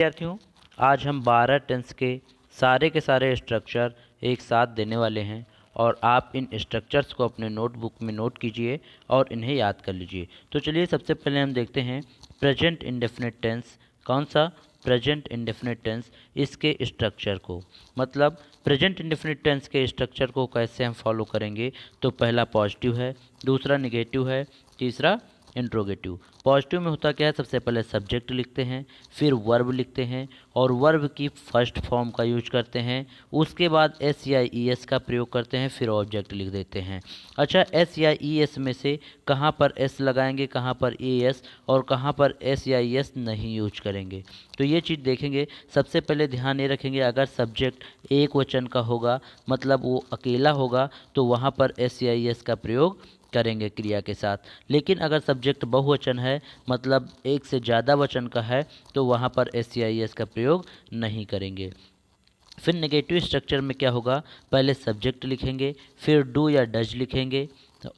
विद्यार्थियों, आज हम 12 टेंस के सारे स्ट्रक्चर एक साथ देने वाले हैं और आप इन स्ट्रक्चर्स को अपने नोटबुक में नोट कीजिए और इन्हें याद कर लीजिए। तो चलिए सबसे पहले हम देखते हैं प्रेजेंट इंडेफिनिट टेंस। कौन सा? Present indefinite tense. इसके स्ट्रक्चर को, मतलब प्रेजेंट इंडेफिनिट टेंस के स्ट्रक्चर को कैसे हम फॉलो करेंगे। तो पहला पॉजिटिव है, दूसरा निगेटिव है, तीसरा इंट्रोगेटिव। पॉजिटिव में होता क्या है, सबसे पहले सब्जेक्ट लिखते हैं, फिर वर्ब लिखते हैं और वर्ब की फर्स्ट फॉर्म का यूज करते हैं। उसके बाद एस या ई एस का प्रयोग करते हैं, फिर ऑब्जेक्ट लिख देते हैं। अच्छा, एस या ई एस में से कहाँ पर एस लगाएंगे, कहाँ पर ए एस, और कहाँ पर एस या ई एस नहीं यूज करेंगे, तो ये चीज़ देखेंगे। सबसे पहले ध्यान ये रखेंगे, अगर सब्जेक्ट एक वचन का होगा, मतलब वो अकेला होगा, तो वहाँ पर एस या ई एस का प्रयोग करेंगे क्रिया के साथ। लेकिन अगर सब्जेक्ट बहुवचन है, मतलब एक से ज़्यादा वचन का है, तो वहाँ पर एस या ई एस का प्रयोग नहीं करेंगे। फिर नेगेटिव स्ट्रक्चर में क्या होगा, पहले सब्जेक्ट लिखेंगे, फिर डू या डज लिखेंगे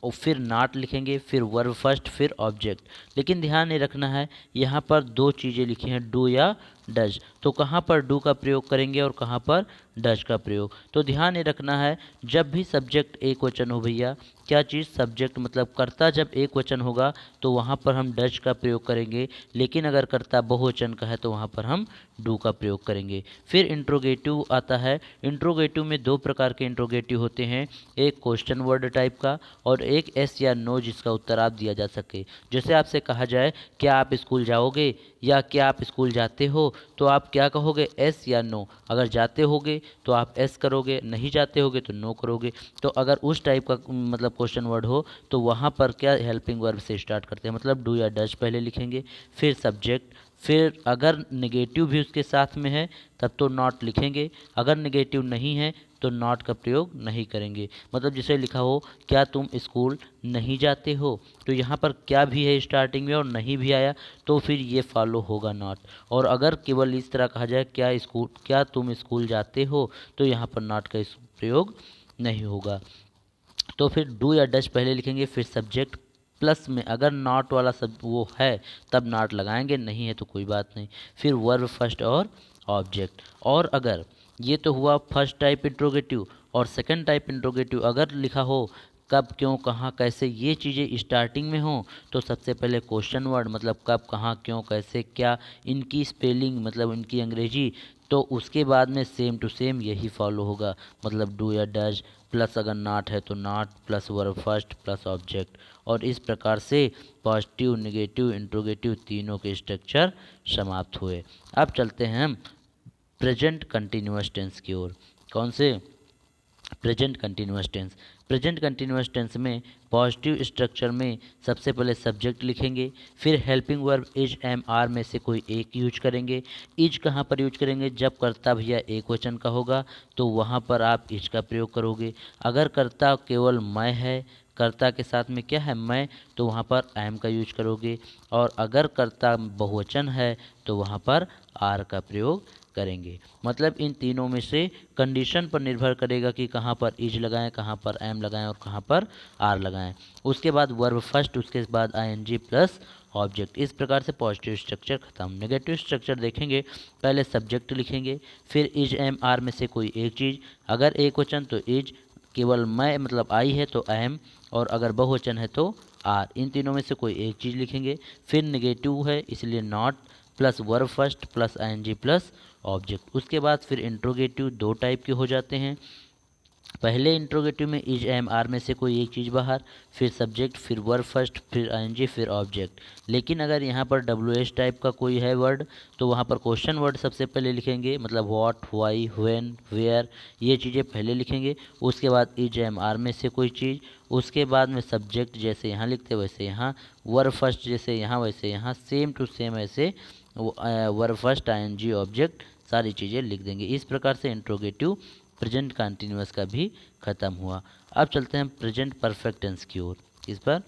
और फिर नॉट लिखेंगे, फिर वर्ब फर्स्ट, फिर ऑब्जेक्ट। लेकिन ध्यान ये रखना है, यहाँ पर दो चीज़ें लिखी हैं, डू या डज, तो कहाँ पर डू का प्रयोग करेंगे और कहाँ पर डज का प्रयोग। तो ध्यान ये रखना है, जब भी सब्जेक्ट एक वचन हो भैया, क्या चीज़ सब्जेक्ट मतलब कर्ता जब एक वचन होगा तो वहाँ पर हम डज का प्रयोग करेंगे, लेकिन अगर कर्ता बहुवचन का है तो वहाँ पर हम डू का प्रयोग करेंगे। फिर इंट्रोगेटिव आता है। इंट्रोगेटिव में दो प्रकार के इंट्रोगेटिव होते हैं, एक क्वेश्चन वर्ड टाइप का और एक एस या नो जिसका उत्तर आप दिया जा सके। जैसे आपसे कहा जाए क्या आप स्कूल जाओगे या क्या आप स्कूल जाते हो, तो आप क्या कहोगे, एस या नो। अगर जाते होगे तो आप एस करोगे, नहीं जाते होगे तो नो करोगे। तो अगर उस टाइप का मतलब क्वेश्चन वर्ड हो तो वहाँ पर क्या हेल्पिंग वर्ब से स्टार्ट करते हैं, मतलब डू या डज पहले लिखेंगे, फिर सब्जेक्ट, फिर अगर नेगेटिव भी उसके साथ में है तब तो नॉट लिखेंगे, अगर नेगेटिव नहीं है तो नॉट का प्रयोग नहीं करेंगे। मतलब जैसे लिखा हो क्या तुम स्कूल नहीं जाते हो, तो यहाँ पर क्या भी है स्टार्टिंग में और नहीं भी आया तो फिर ये फॉलो होगा नॉट। और अगर केवल इस तरह कहा जाए क्या तुम स्कूल जाते हो, तो यहाँ पर नॉट का प्रयोग नहीं होगा। तो फिर डू या डज पहले लिखेंगे, फिर सब्जेक्ट, प्लस में अगर नॉट वाला सब वो है तब नॉट लगाएंगे, नहीं है तो कोई बात नहीं, फिर वर्ब फर्स्ट और ऑब्जेक्ट। और अगर ये तो हुआ फर्स्ट टाइप इंट्रोगेटिव, और सेकंड टाइप इंट्रोगेटिव अगर लिखा हो कब, क्यों, कहाँ, कैसे, ये चीज़ें स्टार्टिंग में हो, तो सबसे पहले क्वेश्चन वर्ड, मतलब कब, कहाँ, क्यों, कैसे, क्या, इनकी स्पेलिंग मतलब इनकी अंग्रेजी, तो उसके बाद में सेम टू सेम यही फॉलो होगा, मतलब डू या डज प्लस अगर नॉट है तो not plus verb first plus object. और इस प्रकार से पॉजिटिव, नेगेटिव, इंट्रोगेटिव तीनों के स्ट्रक्चर समाप्त हुए। अब चलते हैं हम प्रेजेंट कंटिन्यूअस टेंस की ओर। कौन से? Present continuous tense. Present continuous tense में पॉजिटिव स्ट्रक्चर में सबसे पहले सब्जेक्ट लिखेंगे, फिर helping verb is, am, are में से कोई एक यूज करेंगे। इज कहाँ पर यूज करेंगे, जब कर्ता भैया एक वचन का होगा तो वहाँ पर आप इज का प्रयोग करोगे। अगर कर्ता केवल मैं है, कर्ता के साथ में क्या है, मैं, तो वहाँ पर एम का यूज करोगे। और अगर कर्ता बहुवचन है तो वहाँ पर आर का प्रयोग करेंगे। मतलब इन तीनों में से कंडीशन पर निर्भर करेगा कि कहाँ पर इज लगाएं, कहाँ पर एम लगाएं और कहाँ पर आर लगाएं। उसके बाद वर्ब फर्स्ट, उसके बाद आईएनजी प्लस ऑब्जेक्ट। इस प्रकार से पॉजिटिव स्ट्रक्चर खत्म। नेगेटिव स्ट्रक्चर देखेंगे, पहले सब्जेक्ट लिखेंगे, फिर इज, एम, आर में से कोई एक चीज़, अगर एक वचन तो इज, केवल मैं मतलब आई है तो एम, और अगर बहुवचन है तो आर, इन तीनों में से कोई एक चीज़ लिखेंगे। फिर नेगेटिव है इसलिए not plus verb first plus ING plus object. उसके बाद फिर इंट्रोगेटिव दो टाइप के हो जाते हैं, पहले इंट्रोगेटिव में इज, एम, आर में से कोई एक चीज़ बाहर, फिर सब्जेक्ट, फिर वर्ब फर्स्ट, फिर आईएनजी, फिर ऑब्जेक्ट। लेकिन अगर यहाँ पर डब्ल्यू एच टाइप का कोई है वर्ड तो वहाँ पर क्वेश्चन वर्ड सबसे पहले लिखेंगे, मतलब व्हाट, व्हाई, व्हेन, वेयर, ये चीज़ें पहले लिखेंगे। उसके बाद इज, एम, आर में से कोई चीज़, उसके बाद में सब्जेक्ट जैसे यहाँ लिखते वैसे यहाँ, वर्ब फर्स्ट जैसे यहाँ वैसे यहाँ, सेम टू सेम ऐसे वर्ब फर्स्ट, आईएनजी, ऑब्जेक्ट, सारी चीज़ें लिख देंगे। इस प्रकार से इंट्रोगेटिव प्रेजेंट कंटिन्यूअस का भी खत्म हुआ। अब चलते हैं प्रेजेंट परफेक्ट टेंस की ओर। इस पर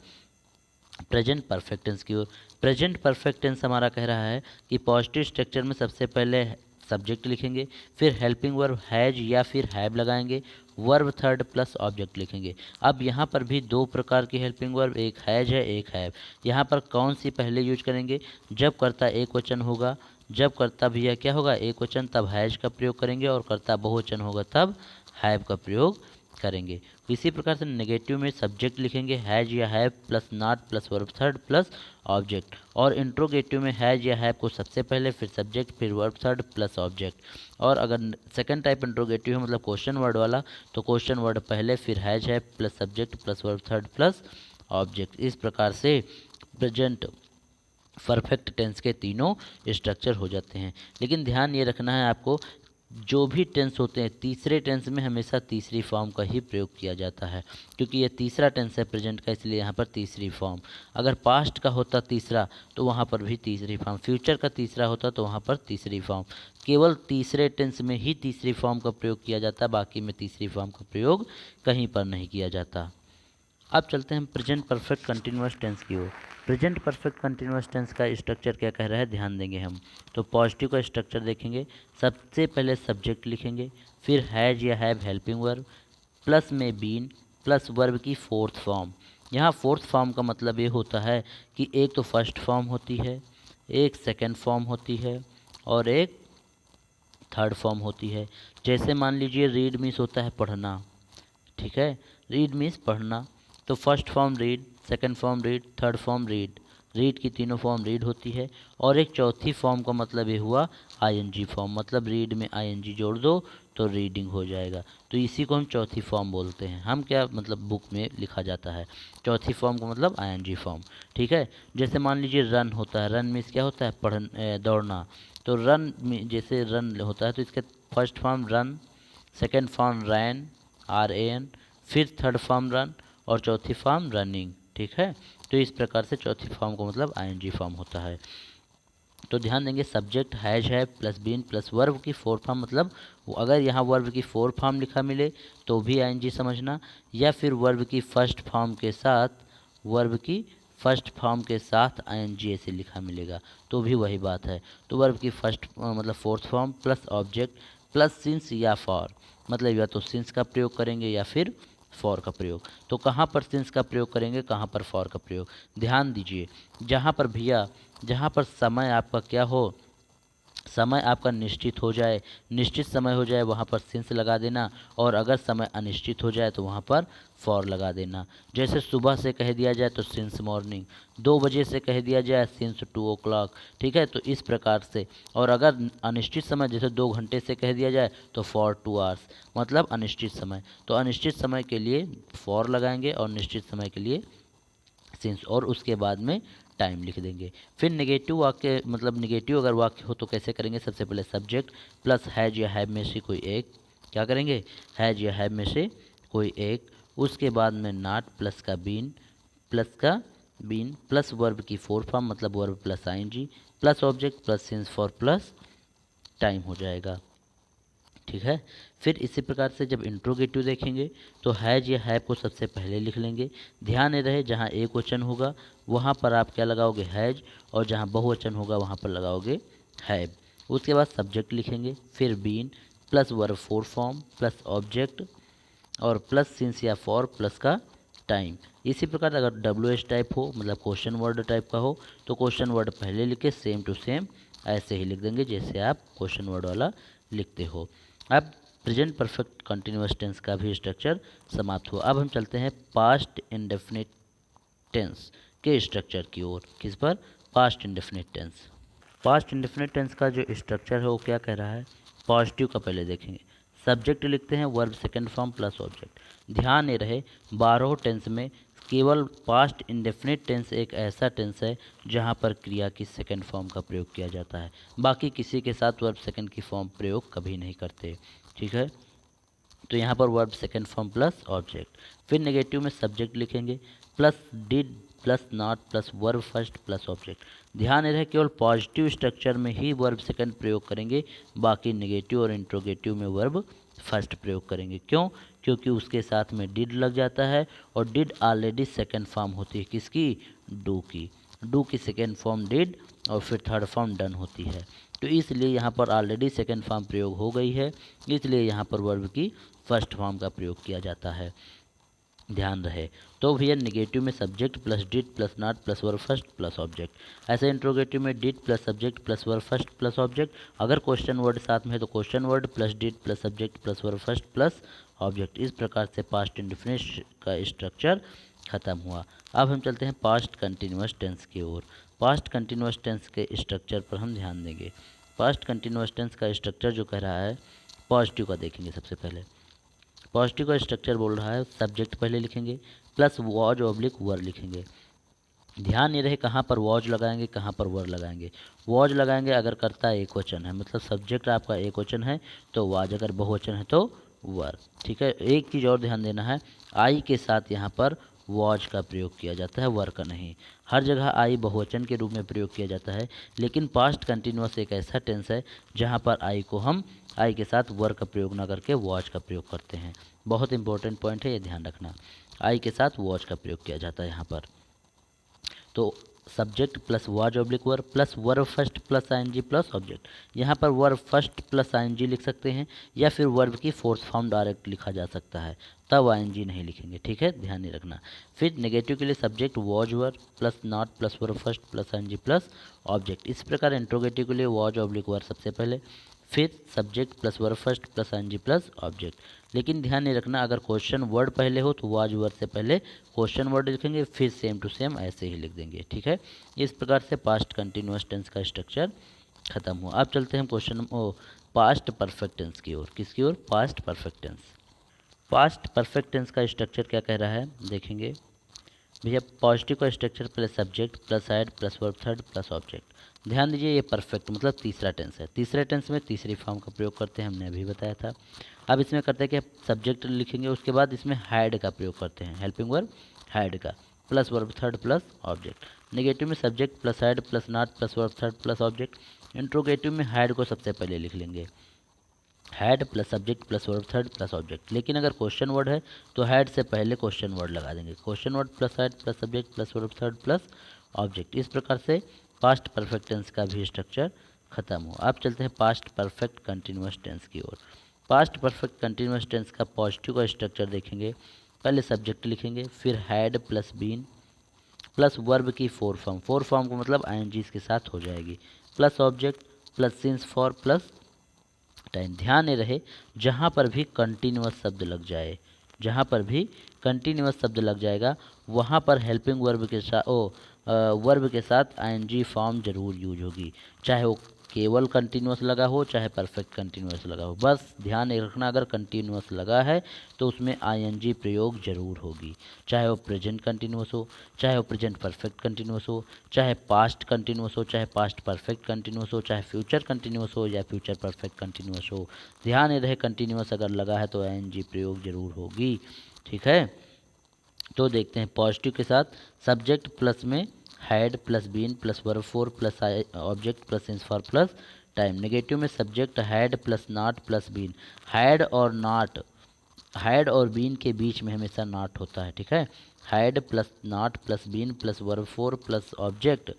प्रेजेंट परफेक्ट टेंस की ओर। प्रेजेंट परफेक्ट टेंस हमारा कह रहा है कि पॉजिटिव स्ट्रक्चर में सबसे पहले सब्जेक्ट लिखेंगे, फिर हेल्पिंग वर्ब हैज या फिर हैव लगाएंगे, वर्ब थर्ड प्लस ऑब्जेक्ट लिखेंगे। अब यहाँ पर भी दो प्रकार की हेल्पिंग वर्ब, एक हैज है एक हैव। यहाँ पर कौन सी पहले यूज करेंगे, जब कर्ता एक वचन होगा जब कर्ता भैया क्या होगा एक वचन तब हैज का प्रयोग करेंगे, और कर्ता बहुवचन होगा तब हैव का प्रयोग करेंगे। इसी प्रकार से नेगेटिव में सब्जेक्ट लिखेंगे हैज या have plus not plus verb third plus object, और इंट्रोगेटिव में हैज या हैव को सबसे पहले, फिर सब्जेक्ट, फिर वर्ब थर्ड प्लस ऑब्जेक्ट। और अगर सेकंड टाइप इंट्रोगेटिव है मतलब क्वेश्चन वर्ड वाला, तो क्वेश्चन वर्ड पहले, फिर has have plus subject plus verb third plus object. इस प्रकार से प्रेजेंट परफेक्ट टेंस के तीनों स्ट्रक्चर हो जाते हैं। लेकिन ध्यान ये रखना है आपको, जो भी टेंस होते हैं तीसरे टेंस में हमेशा तीसरी फॉर्म का ही प्रयोग किया जाता है, क्योंकि ये तीसरा टेंस है प्रेजेंट का, इसलिए यहाँ पर तीसरी फॉर्म। अगर पास्ट का होता तीसरा तो वहाँ पर भी तीसरी फॉर्म, फ्यूचर का तीसरा होता तो वहाँ पर तीसरी फॉर्म। केवल तीसरे टेंस में ही तीसरी फॉर्म का प्रयोग किया जाता है, बाकी में तीसरी फॉर्म का प्रयोग कहीं पर नहीं किया जाता। अब चलते हैं प्रेजेंट परफेक्ट कंटिन्यूअस टेंस की ओर। प्रेजेंट परफेक्ट कंटिन्यूअस टेंस का स्ट्रक्चर क्या कह रहा है ध्यान देंगे हम। तो पॉजिटिव का स्ट्रक्चर देखेंगे, सबसे पहले सब्जेक्ट लिखेंगे, फिर हैज या हैव हेल्पिंग वर्ब, प्लस में बीन, प्लस वर्ब की फोर्थ फॉर्म। यहाँ फोर्थ फॉर्म का मतलब ये होता है कि एक तो फर्स्ट फॉर्म होती है, एक सेकेंड फॉर्म होती है, और एक थर्ड फॉर्म होती है। जैसे मान लीजिए रीड मीन्स होता है पढ़ना, ठीक है, रीड मीन्स पढ़ना, तो first form read, second form read, third form read, read की तीनों फॉर्म रीड होती है। और एक चौथी फॉर्म का मतलब ये हुआ आईएनजी फॉर्म, मतलब रीड में आईएनजी जोड़ दो तो रीडिंग हो जाएगा, तो इसी को हम चौथी फॉर्म बोलते हैं। हम क्या मतलब बुक में लिखा जाता है चौथी फॉर्म का मतलब आईएनजी फॉर्म, ठीक है। जैसे मान लीजिए रन होता है, रन मीन्स क्या होता है दौड़ना, तो रन जैसे रन होता है तो इसका first form run, second form ran RAN, फिर थर्ड फॉर्म रन, और चौथी फॉर्म रनिंग, ठीक है। तो इस प्रकार से चौथी फॉर्म का मतलब आईएनजी फॉर्म होता है। तो ध्यान देंगे सब्जेक्ट हैज है प्लस बीन प्लस वर्ब की फोर फॉर्म, मतलब अगर यहाँ वर्ब की फोर फॉर्म लिखा मिले तो भी आईएनजी समझना, या फिर वर्ब की फर्स्ट फॉर्म के साथ, वर्ब की फर्स्ट फॉर्म के साथ आईएनजी ऐसे लिखा मिलेगा तो भी वही बात है। तो वर्ब की फर्स्ट मतलब fourth form plus object plus since या फॉर, मतलब या तो सिंस का प्रयोग करेंगे या फिर फॉर का प्रयोग। तो कहाँ पर सिंस का प्रयोग करेंगे, कहाँ पर फॉर का प्रयोग, ध्यान दीजिए। जहाँ पर भैया, जहाँ पर समय आपका क्या हो, समय आपका निश्चित हो जाए, निश्चित समय हो जाए वहाँ पर सिंस लगा देना, और अगर समय अनिश्चित हो जाए तो वहाँ पर फॉर लगा देना। जैसे सुबह से कह दिया जाए तो सिंस मॉर्निंग, 2 बजे से कह दिया जाए सिंस 2 o'clock, ठीक है। तो इस प्रकार से, और अगर अनिश्चित समय जैसे 2 घंटे से कह दिया जाए तो फॉर 2 hours, मतलब अनिश्चित समय। तो अनिश्चित समय के लिए फॉर लगाएंगे और निश्चित समय के लिए सिंस, और उसके बाद में टाइम लिख देंगे। फिर नेगेटिव वाक्य मतलब नेगेटिव अगर वाक्य हो तो कैसे करेंगे, सबसे पहले सब्जेक्ट प्लस हैज या हैव में से कोई एक, क्या करेंगे हैज या हैव में से कोई एक, उसके बाद में नॉट प्लस का बीन, प्लस का बीन प्लस वर्ब की फोर फॉर्म मतलब verb plus ING plus object plus since for plus time हो जाएगा, ठीक है। फिर इसी प्रकार से जब इंट्रोगेटिव देखेंगे तो हैज या हैव को सबसे पहले लिख लेंगे। ध्यान रहे जहाँ एक वचन होगा वहाँ पर आप क्या लगाओगे हैज, और जहाँ बहुवचन होगा वहाँ पर लगाओगे हैव। उसके बाद सब्जेक्ट लिखेंगे, फिर been plus verb four form plus object और प्लस सिंस या फॉर प्लस का टाइम। इसी प्रकार अगर WH टाइप हो मतलब क्वेश्चन वर्ड टाइप का हो तो क्वेश्चन वर्ड पहले लिखे सेम टू सेम ऐसे ही लिख देंगे जैसे आप क्वेश्चन वर्ड वाला लिखते हो। अब प्रेजेंट परफेक्ट कंटिन्यूअस टेंस का भी स्ट्रक्चर समाप्त हुआ। अब हम चलते हैं पास्ट इंडेफिनिट टेंस के स्ट्रक्चर की ओर। किस पर, past indefinite tense. Past indefinite tense का जो स्ट्रक्चर है वो क्या कह रहा है, पॉजिटिव का पहले देखेंगे, सब्जेक्ट लिखते हैं verb second form plus object. ध्यान ये रहे 12 टेंस में केवल पास्ट इंडेफिनिट टेंस एक ऐसा टेंस है जहां पर क्रिया की सेकंड फॉर्म का प्रयोग किया जाता है, बाकी किसी के साथ वर्ब सेकंड की फॉर्म प्रयोग कभी नहीं करते, ठीक है। तो यहाँ पर verb second form plus object. फिर नेगेटिव में सब्जेक्ट लिखेंगे plus did plus not plus verb first plus object. ध्यान रहे केवल पॉजिटिव स्ट्रक्चर में ही वर्ब सेकंड प्रयोग करेंगे, बाकी नेगेटिव और इंट्रोगेटिव में वर्ब फर्स्ट प्रयोग करेंगे। क्यों, क्योंकि उसके साथ में डिड लग जाता है, और डिड ऑलरेडी सेकंड फॉर्म होती है किसकी, डू की। डू की सेकेंड फॉर्म डिड और फिर थर्ड फॉर्म डन होती है, तो इसलिए यहाँ पर ऑलरेडी सेकेंड फॉर्म प्रयोग हो गई है, इसलिए यहाँ पर वर्ब की फर्स्ट फॉर्म का प्रयोग किया जाता है। ध्यान रहे। तो भैया निगेटिव में subject plus did plus not plus verb first plus object. ऐसे इंट्रोगेटिव में did plus subject plus verb first plus object. अगर क्वेश्चन वर्ड साथ में है तो question word plus did plus subject plus verb first plus object. इस प्रकार से पास्ट इंडेफिनिट का स्ट्रक्चर खत्म हुआ। अब हम चलते हैं पास्ट कंटिन्यूअस टेंस की ओर। पास्ट कंटिन्यूअस टेंस के स्ट्रक्चर पर हम ध्यान देंगे। पास्ट कंटिन्यूअस टेंस का स्ट्रक्चर जो कह रहा है, पॉजिटिव का देखेंगे। सबसे पहले पॉजिटिव का स्ट्रक्चर बोल रहा है, सब्जेक्ट पहले लिखेंगे प्लस वॉज ऑब्लिक वर लिखेंगे। ध्यान ये रहे कहाँ पर वॉज लगाएंगे, कहाँ पर वर लगाएंगे। वॉज लगाएंगे अगर कर्ता एक वचन है, मतलब सब्जेक्ट आपका एक वचन है तो वाज, अगर बहुवचन है तो वर। ठीक है। एक चीज़ और ध्यान देना है, आई के साथ यहाँ पर वॉज का प्रयोग किया जाता है, वर का नहीं। हर जगह आई बहुवचन के रूप में प्रयोग किया जाता है, लेकिन पास्ट कंटिन्यूअस एक ऐसा टेंस है जहाँ पर आई को हम आई के साथ वर का प्रयोग ना करके वॉज का प्रयोग करते हैं। बहुत इंपॉर्टेंट पॉइंट है, ये ध्यान रखना। आई के साथ वॉज का प्रयोग किया जाता है यहाँ पर। तो subject plus was oblique were plus verb first plus ING plus object. यहाँ पर वर्ब फर्स्ट प्लस आईएनजी लिख सकते हैं, या फिर वर्ब की फोर्थ फॉर्म डायरेक्ट लिखा जा सकता है, तब आईएनजी नहीं लिखेंगे। ठीक है, ध्यान नहीं रखना। फिर नेगेटिव के लिए subject was were plus not plus verb first plus ING plus object. इस प्रकार इंट्रोगेटिव के लिए वॉज ऑब्लिक वर सबसे पहले, फिर subject plus verb first plus ING plus object. लेकिन ध्यान नहीं रखना, अगर क्वेश्चन वर्ड पहले हो तो वाज वर्ड से पहले क्वेश्चन वर्ड लिखेंगे, फिर सेम टू सेम ऐसे ही लिख देंगे। ठीक है, इस प्रकार से पास्ट कंटिन्यूअस टेंस का स्ट्रक्चर खत्म हुआ। अब चलते हैं क्वेश्चन पास्ट परफेक्ट टेंस की ओर। किसकी ओर? Past perfect tense. Past perfect tense का स्ट्रक्चर क्या कह रहा है देखेंगे भैया। पॉजिटिव का स्ट्रक्चर पहले subject plus head plus verb third plus object. ध्यान दीजिए, ये परफेक्ट मतलब तीसरा टेंस है। तीसरे टेंस में तीसरी फॉर्म का प्रयोग करते हैं, हमने अभी बताया था। अब इसमें करते हैं कि सब्जेक्ट लिखेंगे, उसके बाद इसमें हैड का प्रयोग करते हैं, हेल्पिंग वर्ब हैड का, plus verb third plus object. Negative में subject plus had plus not plus verb third plus object. Interrogative में हैड को सबसे पहले लिख लेंगे, had plus subject plus verb third plus object. लेकिन अगर क्वेश्चन वर्ड है तो हैड से पहले क्वेश्चन वर्ड लगा देंगे, question word plus had plus subject plus verb third plus object. इस प्रकार से पास्ट परफेक्ट टेंस का भी स्ट्रक्चर खत्म हुआ। अब चलते हैं पास्ट परफेक्ट कंटिन्यूअस टेंस की ओर। पास्ट परफेक्ट कंटिन्यूअस टेंस का पॉजिटिव का स्ट्रक्चर देखेंगे। पहले सब्जेक्ट लिखेंगे, फिर had plus been plus verb की फोर फॉर्म को मतलब आईएनजी के साथ हो जाएगी, plus object plus since for plus time. ध्यान में रहे, जहाँ पर भी कंटिन्यूअस शब्द लग जाए, जहाँ पर भी कंटिन्यूअस शब्द लग जाएगा वहाँ पर हेल्पिंग वर्ब के साथ वर्ब के साथ आईएनजी फॉर्म जरूर यूज होगी, चाहे वो केवल कंटिन्यूअस लगा हो चाहे परफेक्ट कंटिन्यूअस लगा हो। बस ध्यान रखना, अगर कंटिन्यूअस लगा है तो उसमें आईएनजी प्रयोग जरूर होगी, चाहे वो प्रेजेंट कंटिन्यूअस हो, चाहे वो प्रेजेंट परफेक्ट कंटिन्यूअस हो, चाहे पास्ट कंटिन्यूअस हो, चाहे पास्ट परफेक्ट कंटिन्यूअस हो, चाहे फ्यूचर कंटिन्यूअस हो या फ्यूचर परफेक्ट कंटिन्यूअस हो। ध्यान रहे, कंटिन्यूअस अगर लगा है तो आईएनजी प्रयोग जरूर होगी। ठीक है, तो देखते हैं पॉजिटिव के साथ सब्जेक्ट प्लस में had plus been plus verb four plus object plus since for plus time. Negative में subject had plus not plus been. Had और नॉट, हैड और बीन के बीच में हमेशा नॉट होता है। ठीक है, had plus not plus been plus verb four plus object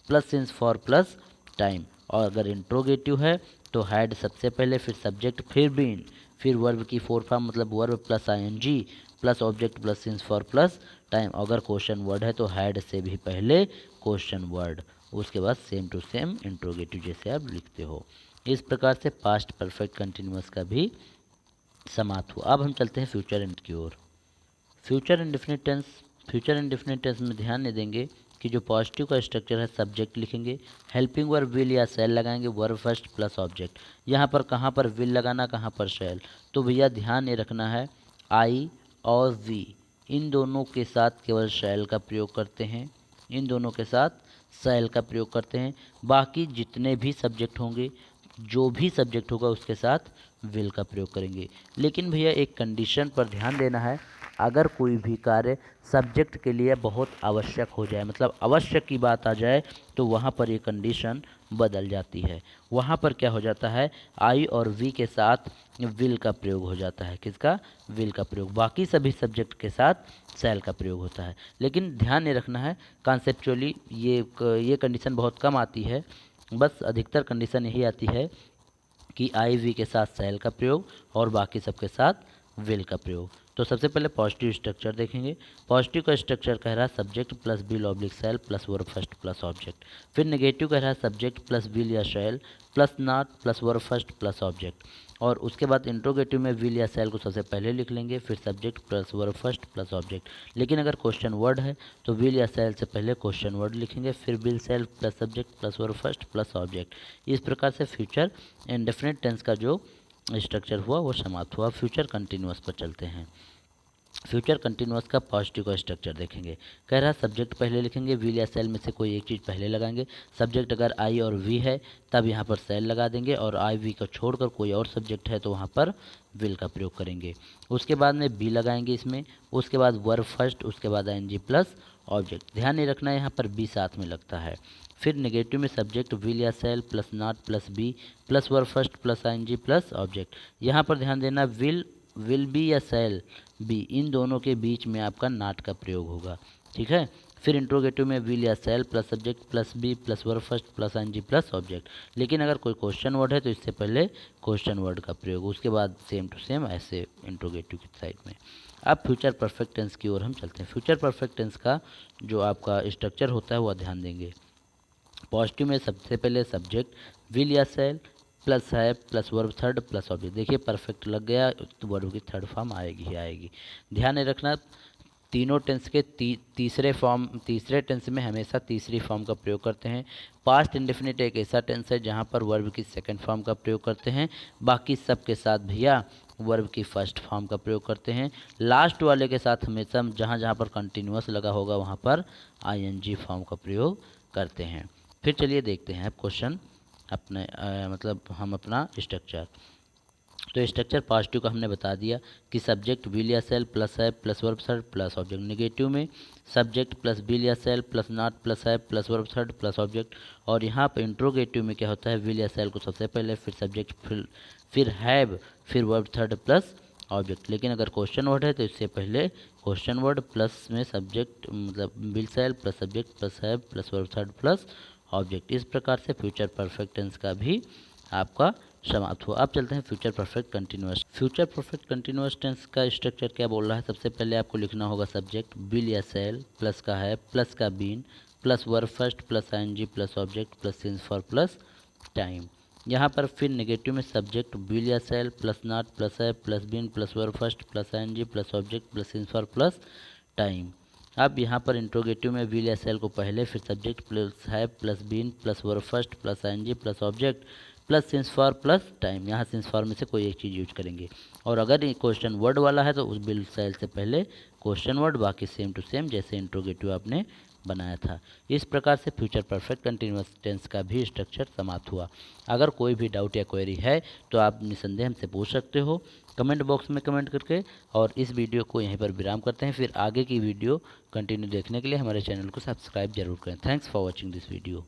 plus since for plus time. और अगर इंट्रोगेटिव है तो हैड सबसे पहले, फिर सब्जेक्ट, फिर बीन, फिर वर्ब की फोर फॉर्म मतलब verb plus ING plus object plus since for plus time. अगर क्वेश्चन वर्ड है तो हैड से भी पहले क्वेश्चन वर्ड, उसके बाद सेम टू सेम इंट्रोगेटिव जैसे आप लिखते हो। इस प्रकार से पास्ट परफेक्ट कंटिन्यूअस का भी समाप्त हुआ। अब हम चलते हैं फ्यूचर एंड की ओर। Future indefinite tense. Future indefinite tense में ध्यान नहीं देंगे कि जो पॉजिटिव का स्ट्रक्चर है, सब्जेक्ट लिखेंगे, हेल्पिंग वर्ब विल या सेल लगाएंगे, वर्ब फर्स्ट प्लस ऑब्जेक्ट। यहाँ पर कहाँ पर विल लगाना, कहाँ पर सेल, तो भैया ध्यान ये रखना है, आई और वी इन दोनों के साथ केवल सेल का प्रयोग करते हैं, इन दोनों के साथ सेल का प्रयोग करते हैं। बाकी जितने भी सब्जेक्ट होंगे, जो भी सब्जेक्ट होगा उसके साथ विल का प्रयोग करेंगे। लेकिन भैया एक कंडीशन पर ध्यान देना है, अगर कोई भी कार्य सब्जेक्ट के लिए बहुत आवश्यक हो जाए, मतलब आवश्यक की बात आ जाए, तो वहाँ पर ये कंडीशन बदल जाती है। वहाँ पर क्या हो जाता है, आई और वी के साथ विल का प्रयोग हो जाता है। किसका? विल का प्रयोग। बाकी सभी सब्जेक्ट के साथ सेल का प्रयोग होता है। लेकिन ध्यान ये रखना है, कॉन्सेप्चुअली ये कंडीशन बहुत कम आती है। बस अधिकतर कंडीशन यही आती है कि आई वी के साथ सेल का प्रयोग और बाकी सबके साथ विल का प्रयोग। तो सबसे पहले पॉजिटिव स्ट्रक्चर देखेंगे। पॉजिटिव का स्ट्रक्चर कह रहा है subject plus will oblique shell plus verb first plus object. फिर नेगेटिव कह रहा है सब्जेक्ट प्लस विल या शैल plus not plus verb first plus object. और उसके बाद इंट्रोगेटिव में विल या शैल को सबसे पहले लिख लेंगे, फिर subject plus verb first plus object. लेकिन अगर क्वेश्चन वर्ड है तो विल या शैल से पहले क्वेश्चन वर्ड लिखेंगे, फिर will shell plus subject plus verb first plus object. इस प्रकार से फ्यूचर इंडेफिनिट टेंस का जो स्ट्रक्चर हुआ वो समाप्त हुआ। फ्यूचर कंटिन्यूअस पर चलते हैं। फ्यूचर कंटिन्यूअस का पॉजिटिव का स्ट्रक्चर देखेंगे। कह रहा है सब्जेक्ट पहले लिखेंगे, विल या सेल में से कोई एक चीज़ पहले लगाएंगे। सब्जेक्ट अगर आई और वी है तब यहाँ पर सेल लगा देंगे, और आई वी को छोड़कर कोई और सब्जेक्ट है तो वहाँ पर विल का प्रयोग करेंगे। उसके बाद में बी लगाएंगे इसमें, उसके बाद वर्ब फर्स्ट, उसके बाद आईएनजी प्लस ऑब्जेक्ट। ध्यान नहीं रखना है यहाँ पर बी साथ में लगता है। फिर नेगेटिव में सब्जेक्ट विल या shall plus not plus be plus verb first plus ING plus object. यहाँ पर ध्यान देना विल बी या सेल बी, इन दोनों के बीच में आपका नॉट का प्रयोग होगा। ठीक है। फिर इंट्रोगेटिव में विल या shall plus subject plus be plus verb first plus ING plus object. लेकिन अगर कोई क्वेश्चन वर्ड है तो इससे पहले क्वेश्चन वर्ड का प्रयोग, उसके बाद सेम टू सेम ऐसे इंट्रोगेटिव की साइड में। अब फ्यूचर परफेक्ट टेंस की ओर हम चलते हैं। फ्यूचर परफेक्ट टेंस का जो आपका स्ट्रक्चर होता है वह ध्यान देंगे। पॉजिटिव में सबसे पहले सब्जेक्ट विल या सेल प्लस है plus verb third plus object. देखिए परफेक्ट लग गया तो वर्ब की थर्ड फॉर्म आएगी ही आएगी। ध्यान नहीं रखना तीनों टेंस के तीसरे टेंस में हमेशा तीसरी फॉर्म का प्रयोग करते हैं। पास्ट इंडेफिनिट एक ऐसा टेंस है जहाँ पर वर्ब की सेकंड फॉर्म का प्रयोग करते हैं। बाकी सब के साथ भैया वर्ब की फर्स्ट फॉर्म का प्रयोग करते हैं। लास्ट वाले के साथ हमेशा जहाँ जहाँ पर कंटिन्यूअस लगा होगा वहाँ पर आईएनजी फॉर्म का प्रयोग करते हैं। फिर चलिए देखते हैं अब क्वेश्चन अपने मतलब हम अपना स्ट्रक्चर। तो स्ट्रक्चर पॉजिटिव का हमने बता दिया कि सब्जेक्ट विल या सेल प्लस है plus verb third plus object. Negative में सब्जेक्ट प्लस विल या सेल प्लस नॉट प्लस है plus verb third plus object. और यहाँ पर इंट्रोगेटिव में क्या होता है, विल या सेल को सबसे पहले, फिर सब्जेक्ट, फिर हैव, फिर वर्ब थर्ड प्लस ऑब्जेक्ट। लेकिन अगर क्वेश्चन वर्ड है तो इससे पहले क्वेश्चन वर्ड प्लस में सब्जेक्ट मतलब will shall plus subject plus have plus verb third plus object. इस प्रकार से फ्यूचर परफेक्ट टेंस का भी आपका समाप्त हुआ। अब चलते हैं future perfect continuous. Future perfect continuous tense का स्ट्रक्चर क्या बोल रहा है। सबसे पहले आपको लिखना होगा सब्जेक्ट विल या सेल प्लस का है प्लस का been plus verb first plus ING plus object plus since for plus time. यहाँ पर फिर नेगेटिव में सब्जेक्ट विल या सेल प्लस नॉट प्लस है plus been plus verb first plus ING plus object plus since for plus time. अब यहाँ पर interrogative में विल या सेल को पहले, फिर सब्जेक्ट प्लस है plus been plus verb first plus ING plus object plus since for plus time. यहाँ सिंस फॉर में से कोई एक चीज़ यूज करेंगे। और अगर ये क्वेश्चन वर्ड वाला है तो उस विल सेल से पहले क्वेश्चन वर्ड, बाकी सेम टू सेम जैसे इंट्रोगेटिव आपने बनाया था। इस प्रकार से फ्यूचर परफेक्ट कंटिन्यूअस टेंस का भी स्ट्रक्चर समाप्त हुआ। अगर कोई भी डाउट या क्वेरी है तो आप निसंदेह हमसे पूछ सकते हो कमेंट बॉक्स में कमेंट करके। और इस वीडियो को यहीं पर विराम करते हैं। फिर आगे की वीडियो कंटिन्यू देखने के लिए हमारे चैनल को सब्सक्राइब जरूर करें। Thanks for watching this video.